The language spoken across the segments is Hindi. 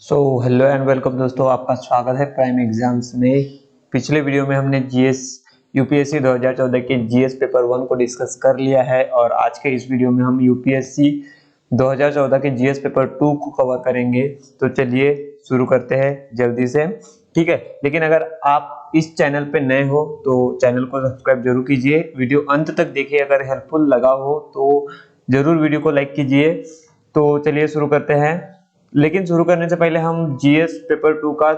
सो हेलो एंड वेलकम दोस्तों, आपका स्वागत है प्राइम एग्जाम्स में। पिछले वीडियो में हमने जीएस यूपीएससी 2014 के जीएस पेपर 1 को डिस्कस कर लिया है और आज के इस वीडियो में हम यूपीएससी 2014 के जीएस पेपर 2 को कवर करेंगे। तो चलिए शुरू करते हैं जल्दी से, ठीक है। लेकिन अगर आप इस चैनल पे नए हो तो चैनल को सब्सक्राइब जरूर कीजिए, वीडियो अंत तक देखिए। अगर हेल्पफुल लगा हो तो जरूर वीडियो को लाइक कीजिए। तो चलिए शुरू करते हैं। लेकिन शुरू करने से पहले हम जीएस पेपर 2 का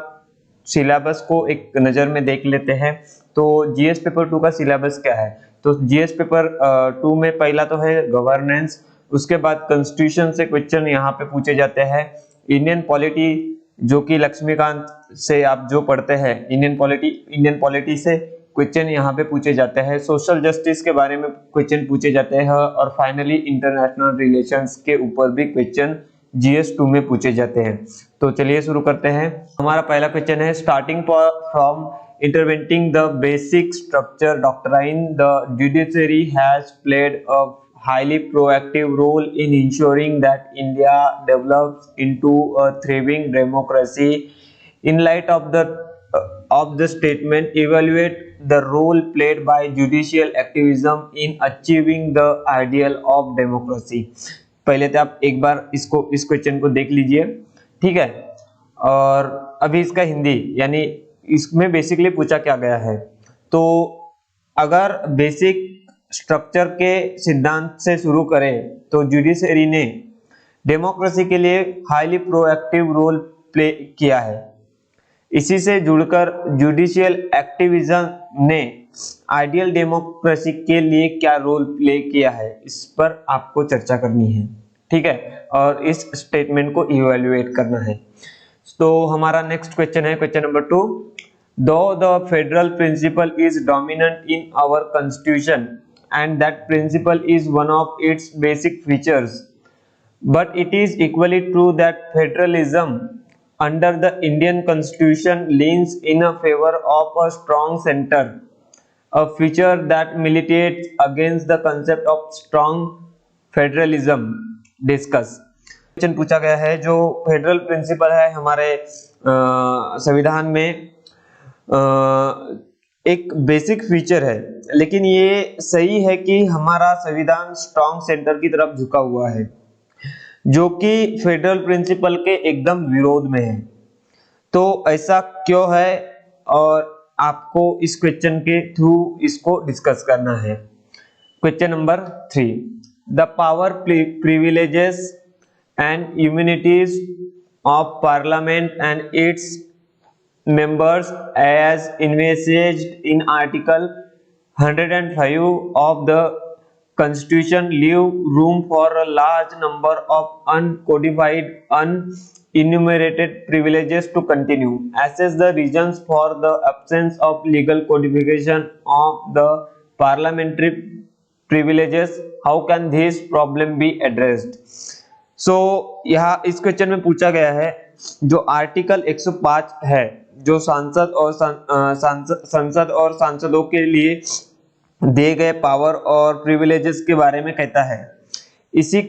सिलेबस को एक नज़र में देख लेते हैं। तो जीएस पेपर 2 का सिलेबस क्या है? तो जीएस पेपर 2 में पहला तो है गवर्नेंस, उसके बाद कॉन्स्टिट्यूशन से क्वेश्चन यहाँ पे पूछे जाते हैं। इंडियन पॉलिटी, जो कि लक्ष्मीकांत से आप जो पढ़ते हैं, इंडियन पॉलिटी से क्वेश्चन यहाँ पे पूछे जाते हैं। सोशल जस्टिस के बारे में क्वेश्चन पूछे जाते हैं और फाइनली इंटरनेशनल रिलेशंस के ऊपर भी क्वेश्चन जीएस 2 में पूछे जाते हैं। तो चलिए शुरू करते हैं। हमारा पहला क्वेश्चन है, starting from interpreting the basic structure doctrine, the judiciary has played a highly proactive role in ensuring that India develops into a thriving democracy. In light of the statement, evaluate the role played by judicial activism in achieving the ideal of democracy. पहले तो आप एक बार इस क्वेश्चन को देख लीजिए, ठीक है। और अभी इसका हिंदी, यानी इसमें बेसिकली पूछा क्या गया है। तो अगर बेसिक स्ट्रक्चर के सिद्धांत से शुरू करें तो जुडिशरी ने डेमोक्रेसी के लिए हाईली प्रोएक्टिव रोल प्ले किया है। इसी से जुड़कर जुडिशियल एक्टिविज्म ने आइडियल डेमोक्रेसी के लिए क्या रोल प्ले किया है, इस पर आपको चर्चा करनी है, ठीक है। और इस स्टेटमेंट को इवैल्यूएट करना है। तो हमारा नेक्स्ट क्वेश्चन है question number 2। Though the federal principle is dominant in our constitution and that principle is one of its basic features, but it is equally true that federalism under the Indian Constitution leans in a favor of a strong center, a feature that militates against the concept of strong federalism. Discuss. Question पूछा गया है, जो फेडरल प्रिंसिपल है हमारे संविधान में एक बेसिक फीचर है, लेकिन ये सही है कि हमारा संविधान स्ट्रॉन्ग सेंटर की तरफ झुका हुआ है, जो कि फेडरल प्रिंसिपल के एकदम विरोध में है। तो ऐसा क्यों है, और आपको इस क्वेश्चन के थ्रू इसको डिस्कस करना है। Question number 3, the power, privileges and immunities of parliament and it's members as envisaged in Article 105 of the Constitution leave room for a large number of uncodified, unenumerated privileges to continue. Assess the reasons for the absence of legal codification of the parliamentary privileges. How can this problem be addressed? So यहाँ इस क्वेश्चन में पूछा गया है, जो आर्टिकल 105 है, जो संसद और सांसदों के लिए दिए गए पावर और प्रिविलेजेस के बारे में कहता है। इसी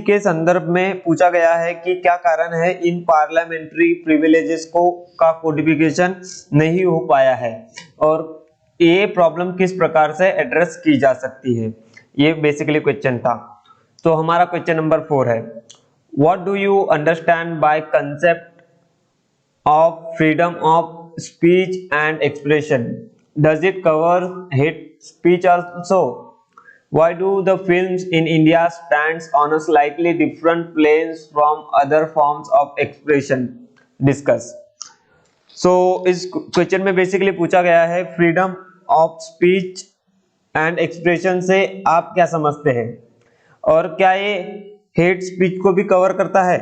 के संदर्भ में पूछा गया है कि क्या कारण है इन पार्लियामेंट्री प्रिविलेजेस का कोडिफिकेशन नहीं हो पाया है और ये प्रॉब्लम किस प्रकार से एड्रेस की जा सकती है। ये बेसिकली क्वेश्चन था। तो हमारा क्वेश्चन नंबर 4 है, what do you understand by concept of freedom of speech and expression? Does it cover hate speech also? Why do the films in India stands on a slightly different planes from other forms of expression? Discuss. So इस क्वेश्चन में बेसिकली पूछा गया है, freedom of speech and expression से आप क्या समझते हैं, और क्या ये हेट स्पीच को भी कवर करता है,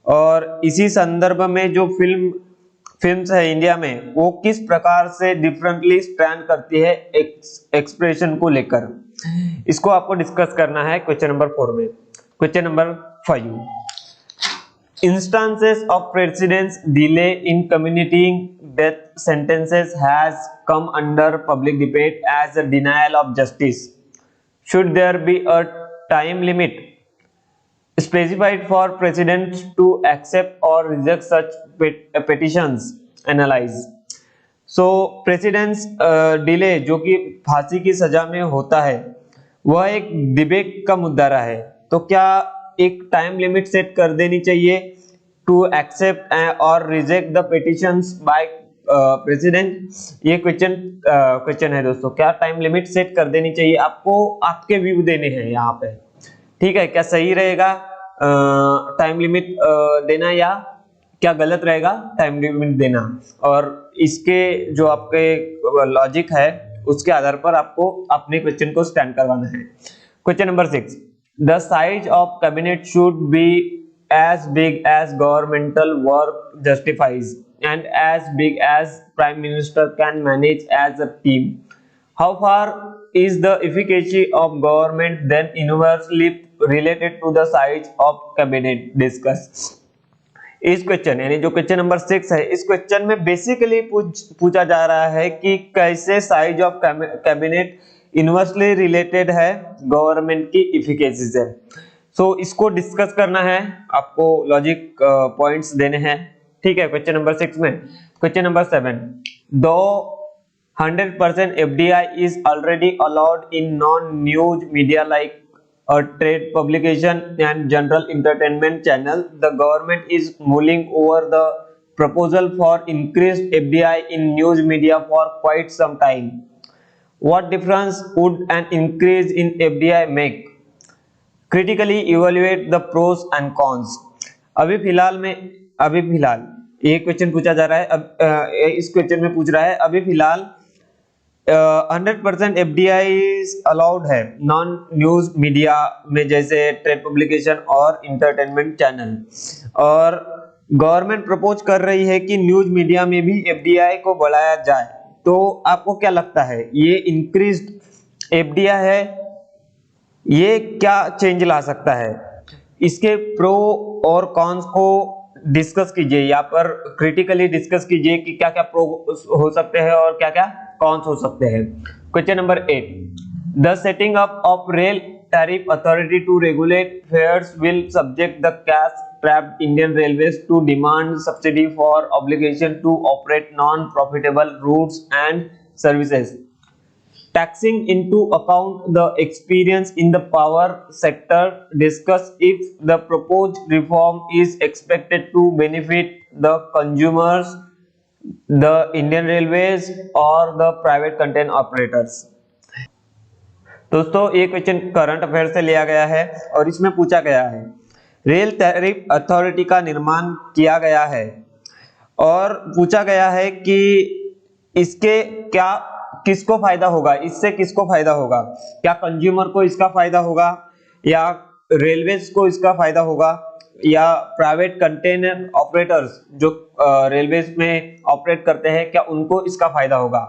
और इसी संदर्भ में जो फिल्म्स है इंडिया में, वो किस प्रकार से डिफरेंटली स्टैंड करती है एक्सप्रेशन को लेकर। इसको आपको डिस्कस करना है क्वेश्चन नंबर 4 में। Question number 5, instances of presidents delay in communicating death sentences has come under public debate as a denial of justice. Should there be a time limit specified for presidents to accept or reject such petitions. Analyze. So precedence delay जो कि फांसी की सजा में होता है, वह एक डिबेट का मुद्दा रहा है। तो क्या एक टाइम लिमिट सेट कर देनी चाहिए टू एक्सेप्ट और reject the petitions by president? ये क्वेश्चन है दोस्तों। क्या टाइम लिमिट सेट कर देनी चाहिए? आपको आपके व्यू देने हैं यहाँ पे, ठीक है। क्या सही रहेगा टाइम लिमिट देना, या क्या गलत रहेगा टाइम लिमिट देना? और इसके जो आपके लॉजिक है उसके आधार पर आपको अपने क्वेश्चन को स्टैंड करवाना है। Question number 6, the size of cabinet should be as big as governmental work justifies and as big as prime minister can manage as a team. How far is the efficacy of government then inversely related to the size of cabinet? Discuss. इस क्वेश्चन यानी जो क्वेश्चन नंबर 6 है, इस क्वेश्चन में बेसिकली पूछा जा रहा है कि कैसे size of cabinet inversely related है गवर्नमेंट की इफिकेसी से। सो इसको डिस्कस करना है, आपको लॉजिक पॉइंट्स देने हैं, ठीक है। क्वेश्चन नंबर 6 में क्वेश्चन नंबर 7, दो 100% FDI is already allowed in non-news media like a trade publication and general entertainment channel, the government is mulling over the proposal for increased FDI in news media for quite some time. What difference would an increase in FDI make? Critically evaluate the pros and cons. अभी फिलहाल ये क्वेश्चन पूछा जा रहा है। अब इस क्वेश्चन में पूछ रहा है अभी फिलहाल 100% FDI अलाउड है नॉन न्यूज मीडिया में, जैसे ट्रेड पब्लिकेशन और इंटरटेनमेंट चैनल, और गवर्नमेंट प्रपोज कर रही है कि न्यूज मीडिया में भी FDI को बढ़ाया जाए। तो आपको क्या लगता है ये इंक्रीज्ड FDI है, ये क्या चेंज ला सकता है? इसके प्रो और कॉन्स को डिस्कस कीजिए, यहाँ पर क्रिटिकली डिस्कस कीजिए कि क्या क्या प्रो हो सकते हैं और क्या क्या कॉन्स हो सकते हैं। Question number 8, the setting up of rail tariff authority to regulate fares will subject the cash trapped Indian Railways to demand subsidy for obligation to operate non profitable routes and services, taxing into account the experience in the power sector. Discuss if the proposed reform is expected to benefit the consumers, the Indian Railways or the private content operators. दोस्तों ये क्वेश्चन करंट अफेयर से लिया गया है और इसमें पूछा गया है रेल टैरिफ अथॉरिटी का निर्माण किया गया है और पूछा गया है कि इसके क्या किसको फायदा होगा, इससे किसको फायदा होगा? क्या कंज्यूमर को इसका फायदा होगा, या रेलवेज को इसका फायदा होगा, या प्राइवेट कंटेनर ऑपरेटर्स जो रेलवेज में ऑपरेट करते हैं क्या उनको इसका फायदा होगा?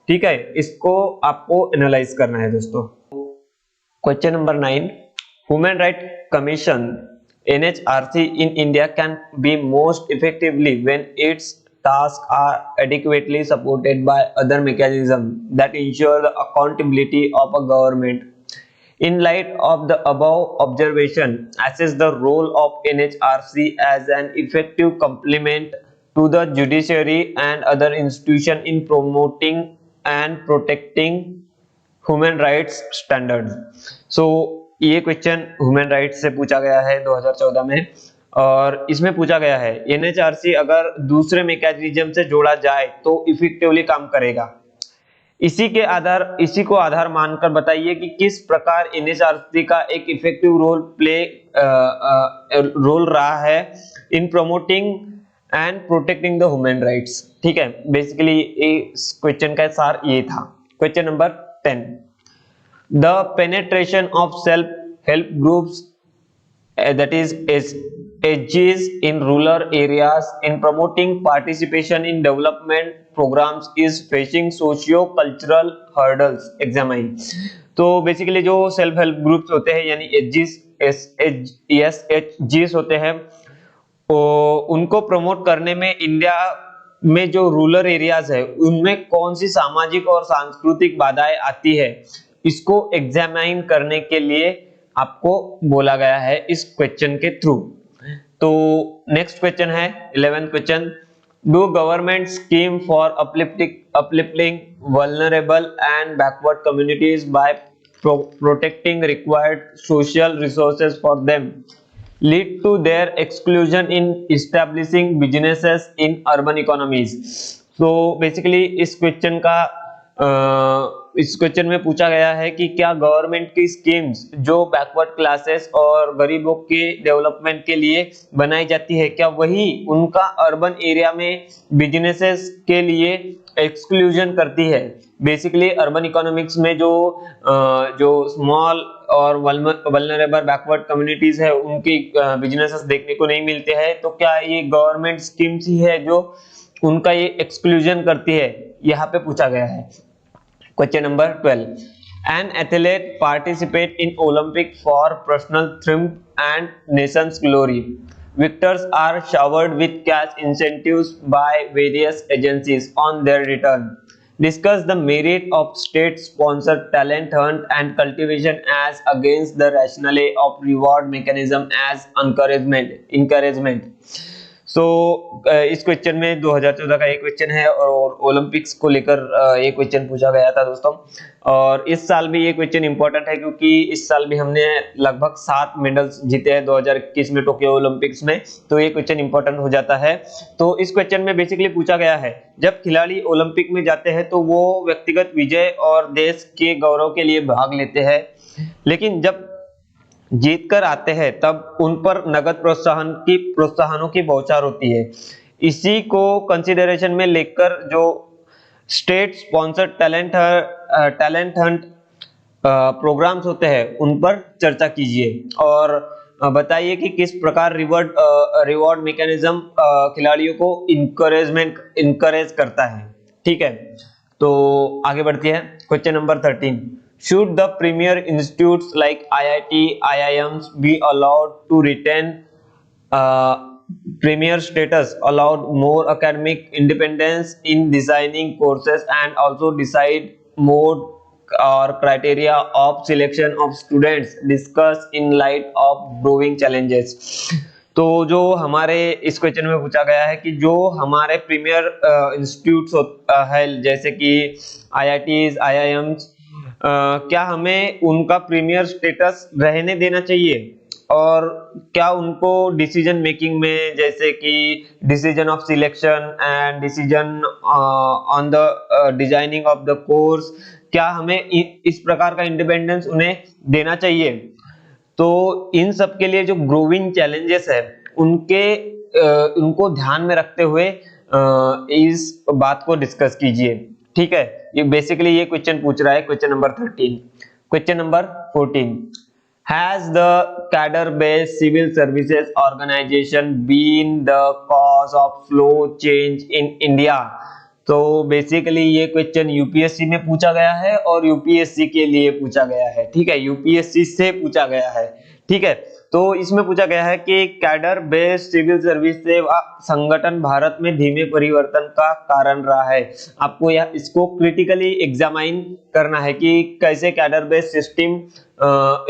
ठीक है, इसको आपको एनालाइज करना है दोस्तों। Question number 9, human right commission NHRC in India can be most effectively when its tasks are adequately supported by other mechanisms that ensure the accountability of a government. In light of the above observation, assess the role of NHRC as an effective complement to the judiciary and other institutions in promoting and protecting human rights standards. So ये क्वेश्चन ह्यूमन राइट्स से पूछा गया है 2014 में, और इसमें पूछा गया है NHRC अगर दूसरे मैकेनिज्म से जोड़ा जाए तो इफेक्टिवली काम करेगा। इसी को आधार मानकर बताइए कि किस प्रकार NHRC का एक इफेक्टिव रोल रहा है इन promoting and protecting the human rights. ठीक है, बेसिकली इस क्वेश्चन का सार ये था। Question number 10, the penetration of self help groups that is SHGs in rural areas in promoting participation in development programs is facing socio-cultural hurdles. Examine. तो बेसिकली जो सेल्फ हेल्प ग्रुप्स होते हैं यानी SHGs होते हैं, उनको प्रमोट करने में इंडिया में जो रूरल एरियाज है उनमें कौन सी सामाजिक और सांस्कृतिक बाधाएं आती है, इसको एग्जामाइन करने के लिए आपको बोला गया है इस क्वेश्चन के थ्रू। तो नेक्स्ट क्वेश्चन है 11th question, do government scheme for uplifting vulnerable and backward communities by protecting required social resources for them lead to their exclusion in establishing businesses in urban economies? तो बेसिकली इस क्वेश्चन में पूछा गया है कि क्या गवर्नमेंट की स्कीम्स जो बैकवर्ड क्लासेस और गरीबों के डेवलपमेंट के लिए बनाई जाती है, क्या वही उनका अर्बन एरिया में बिजनेसेस के लिए एक्सक्लूजन करती है? बेसिकली अर्बन इकोनॉमिक्स में जो स्मॉल और वल्नरेबल बैकवर्ड कम्युनिटीज है उनकी बिजनेसेस देखने को नहीं मिलते हैं, तो क्या ये गवर्नमेंट स्कीम्स ही है जो उनका ये एक्सक्लूजन करती है? यहाँ पे पूछा गया है। Question number 12. An athlete participate in Olympic for personal triumph and nation's glory. Victors are showered with cash incentives by various agencies on their return. Discuss the merit of state-sponsored talent hunt and cultivation as against the rationale of reward mechanism as encouragement. इस क्वेश्चन में 2014 का एक क्वेश्चन है और ओलंपिक्स को लेकर एक क्वेश्चन पूछा गया था दोस्तों, और इस साल भी ये क्वेश्चन इंपॉर्टेंट है क्योंकि इस साल भी हमने लगभग 7 मेडल्स जीते हैं 2021 में टोक्यो ओलंपिक्स में, तो ये क्वेश्चन इंपॉर्टेंट हो जाता है। तो इस क्वेश्चन में बेसिकली पूछा गया है, जब खिलाड़ी ओलंपिक में जाते हैं तो वो व्यक्तिगत विजय और देश के गौरव के लिए भाग लेते हैं, लेकिन जब जीत कर आते हैं तब उन पर नगद प्रोत्साहनों की बौछार होती है। इसी को कंसिडरेशन में लेकर जो state sponsored talent hunt programmes होते हैं उन पर चर्चा कीजिए और बताइए कि किस प्रकार रिवॉर्ड मैकेनिज्म खिलाड़ियों को इंकरेज करता है। ठीक है, तो आगे बढ़ती है। Question number 13, should the premier institutes like IIT, IIMs be allowed to retain premier status, allowed more academic independence in designing courses and also decide mode or criteria of selection of students? Discuss in light of growing challenges. तो जो हमारे इस क्वेश्चन में पूछा गया है कि जो हमारे प्रीमियर इंस्टीट्यूट्स है जैसे कि IITs, IIMs, क्या हमें उनका प्रीमियर स्टेटस रहने देना चाहिए और क्या उनको डिसीजन मेकिंग में जैसे कि decision of selection and decision on the designing of the course, क्या हमें इस प्रकार का इंडिपेंडेंस उन्हें देना चाहिए? तो इन सब के लिए जो ग्रोइंग चैलेंजेस है उनको ध्यान में रखते हुए इस बात को डिस्कस कीजिए। ठीक है, ये बेसिकली ये क्वेश्चन पूछ रहा है question number 13। Question number 14, has the cadre based civil services organisation been the cause of slow change in India? तो बेसिकली ये क्वेश्चन यूपीएससी में पूछा गया है और यूपीएससी के लिए पूछा गया है। ठीक है, यूपीएससी से पूछा गया है। ठीक है, तो इसमें पूछा गया है कि कैडर बेस्ड सिविल सर्विस सेवा संगठन भारत में धीमे परिवर्तन का कारण रहा है। आपको इसको क्रिटिकली एग्जामाइन करना है कि कैसे कैडर बेस्ड सिस्टम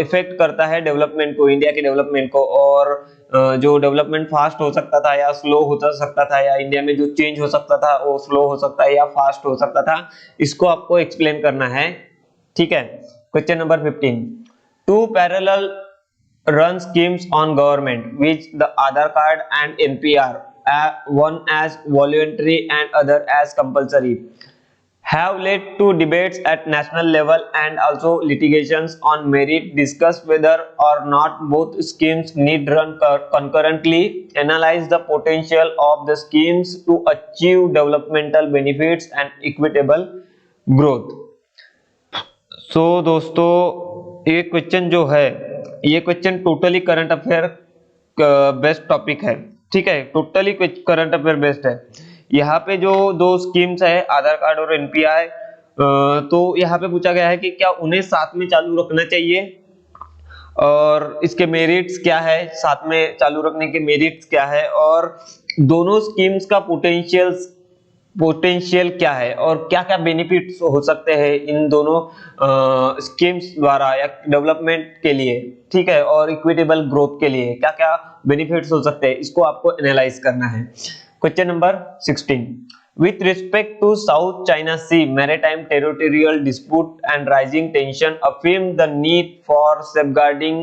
इफेक्ट करता है डेवलपमेंट को, इंडिया के डेवलपमेंट को, और जो डेवलपमेंट फास्ट हो सकता था या स्लो हो सकता था, या इंडिया में जो चेंज हो सकता था वो स्लो हो सकता है या फास्ट हो सकता था, इसको आपको एक्सप्लेन करना है। ठीक है, question number 15, two parallel run schemes on government which the Aadhaar card and NPR, one as voluntary and other as compulsory, have led to debates at national level and also litigations on merit. Discuss whether or not both schemes need run concurrently. Analyze the potential of the schemes to achieve developmental benefits and equitable growth. So दोस्तों, ये क्वेश्चन जो है ये question totally current affair based topic है। ठीक है, टोटली करंट अफेयर बेस्ड है। यहाँ पे जो दो स्कीम्स है आधार कार्ड और एनपीआई, तो यहाँ पे पूछा गया है कि क्या उन्हें साथ में चालू रखना चाहिए और इसके मेरिट्स क्या है, साथ में चालू रखने के मेरिट्स क्या है, और दोनों स्कीम्स का पोटेंशियल पोटेंशियल क्या है और क्या क्या बेनिफिट्स हो सकते हैं इन दोनों स्कीम्स द्वारा या डेवलपमेंट के लिए, ठीक है, और इक्विटेबल ग्रोथ के लिए क्या क्या बेनिफिट्स हो सकते हैं, इसको आपको एनालाइज करना है। Question number 16, with respect to South China Sea maritime territorial dispute and rising tension affirm the need for safeguarding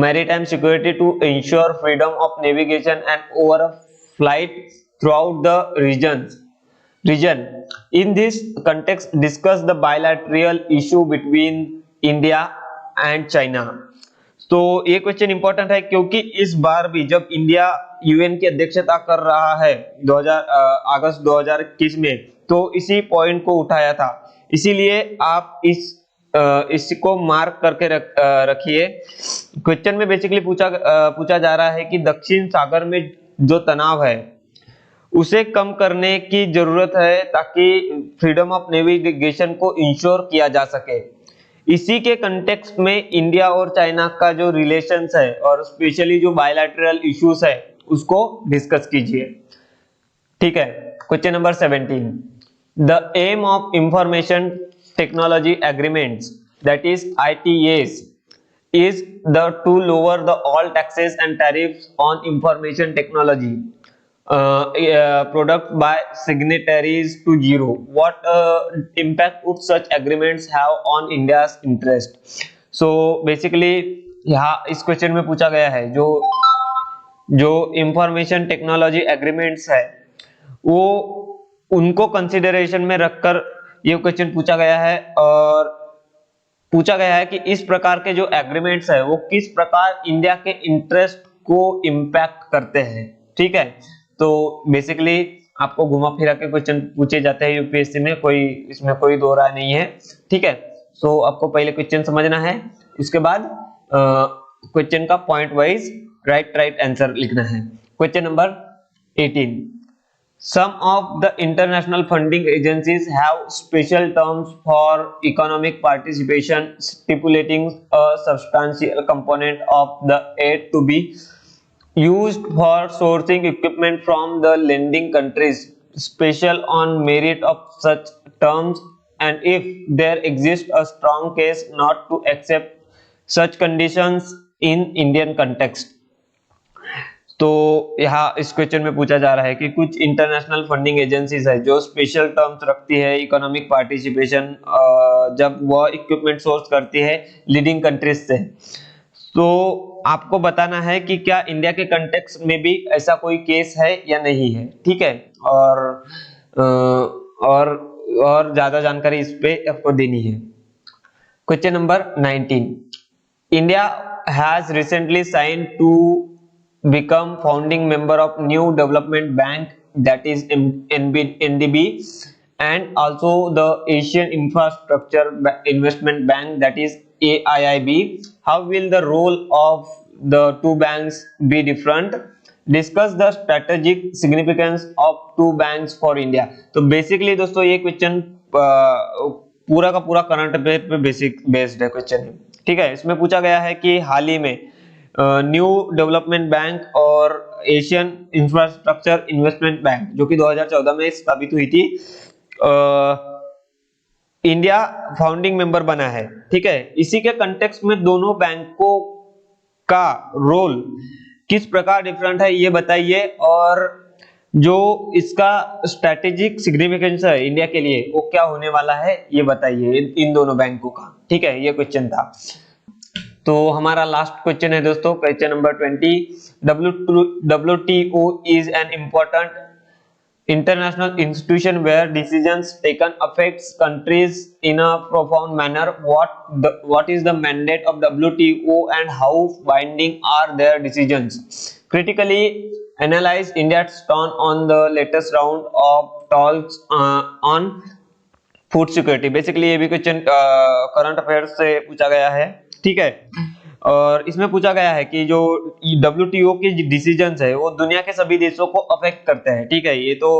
maritime security to ensure freedom of navigation and overflight throughout the region. In this context, discuss the bilateral issue between India and China. तो ये क्वेश्चन इंपॉर्टेंट है क्योंकि इस बार भी जब इंडिया यूएन की अध्यक्षता कर रहा है 2000 अगस्त 2021 में, तो इसी पॉइंट को उठाया था, इसीलिए आप इसको मार्क करके रखिए। क्वेश्चन में बेसिकली पूछा जा रहा है कि दक्षिण सागर में जो तनाव है उसे कम करने की जरूरत है ताकि फ्रीडम ऑफ नेविगेशन को इंश्योर किया जा सके। इसी के कंटेक्स्ट में इंडिया और चाइना का जो रिलेशंस है और स्पेशली जो बायलैटरल इश्यूज है उसको डिस्कस कीजिए, ठीक है। Question number 17, the aim of information technology agreements that is ITAs is to lower the all taxes and tariffs on information technology product by signatories to zero. What impact would such agreements have on India's interest? So basically यहाँ इस क्वेश्चन में पूछा गया है जो इंफॉर्मेशन टेक्नोलॉजी एग्रीमेंट्स है वो उनको कंसिडरेशन में रखकर ये क्वेश्चन पूछा गया है, और पूछा गया है कि इस प्रकार के जो एग्रीमेंट्स है वो किस प्रकार इंडिया के इंटरेस्ट को इम्पैक्ट करते हैं, ठीक है। तो बेसिकली आपको घुमा फिरा के क्वेश्चन पूछे जाते हैं यूपीएससी में, इसमें कोई दो राय नहीं है, ठीक है। सो आपको पहले क्वेश्चन समझना है, उसके बाद क्वेश्चन का पॉइंट वाइज राइट आंसर लिखना है। Question number 18, some of the international funding agencies have special terms for economic participation stipulating a substantial component of the aid to be used for sourcing equipment from the lending countries special on merit of such terms, and if there exists a strong case not to accept such conditions in Indian context। तो यहाँ इस क्वेश्चन में पूछा जा रहा है कि कुछ इंटरनेशनल फंडिंग एजेंसीज है जो स्पेशल टर्म्स रखती है इकोनॉमिक पार्टिसिपेशन जब वह इक्विपमेंट सोर्स करती है लीडिंग कंट्रीज से, तो आपको बताना है कि क्या इंडिया के कंटेक्स्ट में भी ऐसा कोई केस है या नहीं है, ठीक है। और ज्यादा जानकारी इस पे आपको देनी है। Question number 19, India has recently sign to become founding member of New Development Bank, that is NDB, and also the Asian Infrastructure Investment Bank, that is AIIB. How will the role of the two banks be different? Discuss the strategic significance of two banks for India। तो बेसिकली दोस्तों ये क्वेश्चन पूरा का पूरा करंट अफेयर पे बेस्ड है क्वेश्चन है, ठीक है। इसमें पूछा गया है कि हाल ही में न्यू डेवलपमेंट बैंक और एशियन इंफ्रास्ट्रक्चर इन्वेस्टमेंट बैंक जो कि 2014 में स्थापित हुई थी, इंडिया फाउंडिंग मेंबर बना है, ठीक है। इसी के कंटेक्स्ट में दोनों बैंकों का रोल किस प्रकार डिफरेंट है ये बताइए, और जो इसका स्ट्रेटेजिक सिग्निफिकेंस है इंडिया के लिए वो क्या होने वाला है ये बताइए इन दोनों बैंकों का, ठीक है। ये क्वेश्चन था। तो हमारा लास्ट क्वेश्चन है दोस्तों, question number 20, WTO is an important international institution where decisions taken affects countries in a profound manner. What is the mandate of WTO and how binding are their decisions? Critically analyze India's stand on the latest round of talks on food security। Basically ये भी क्वेश्चन करंट अफेयर्स से पूछा गया है, ठीक है। और इसमें पूछा गया है कि जो WTO के डिसीजंस है वो दुनिया के सभी देशों को अफेक्ट करते हैं। ठीक है, ये तो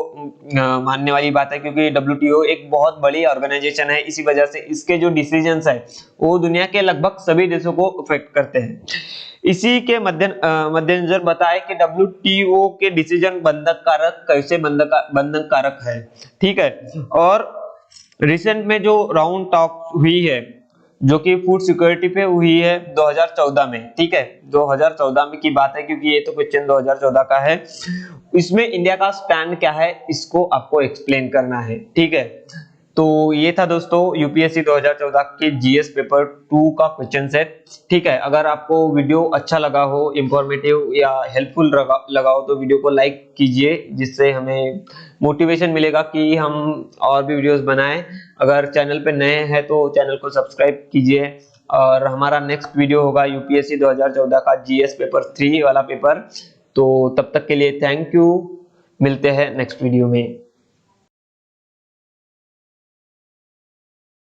मानने वाली बात है क्योंकि WTO एक बहुत बड़ी ऑर्गेनाइजेशन है, इसी वजह से इसके जो डिसीजंस है वो दुनिया के लगभग सभी देशों को अफेक्ट करते हैं। इसी के मद्देनजर बताए कि WTO के डिसीजन बंधनकारक कैसे बंधनकारक है। ठीक है, और रिसेंट में जो राउंड टॉक हुई है जो कि फूड सिक्योरिटी पे हुई है 2014 में। ठीक है, 2014 में की बात है क्योंकि ये तो क्वेश्चन 2014 का है। इसमें इंडिया का स्टैंड क्या है इसको आपको एक्सप्लेन करना है। ठीक है, तो ये था दोस्तों यूपीएससी 2014 के जीएस पेपर 2 का क्वेश्चन सेट। ठीक है, अगर आपको वीडियो अच्छा लगा हो, इंफॉर्मेटिव या हेल्पफुल लगा हो तो वीडियो को लाइक कीजिए, जिससे हमें मोटिवेशन मिलेगा कि हम और भी वीडियोस बनाएं। अगर चैनल पे नए हैं तो चैनल को सब्सक्राइब कीजिए। और हमारा नेक्स्ट वीडियो होगा यूपीएससी 2014 का जीएस पेपर 3 वाला पेपर। तो तब तक के लिए थैंक यू, मिलते हैं नेक्स्ट वीडियो में।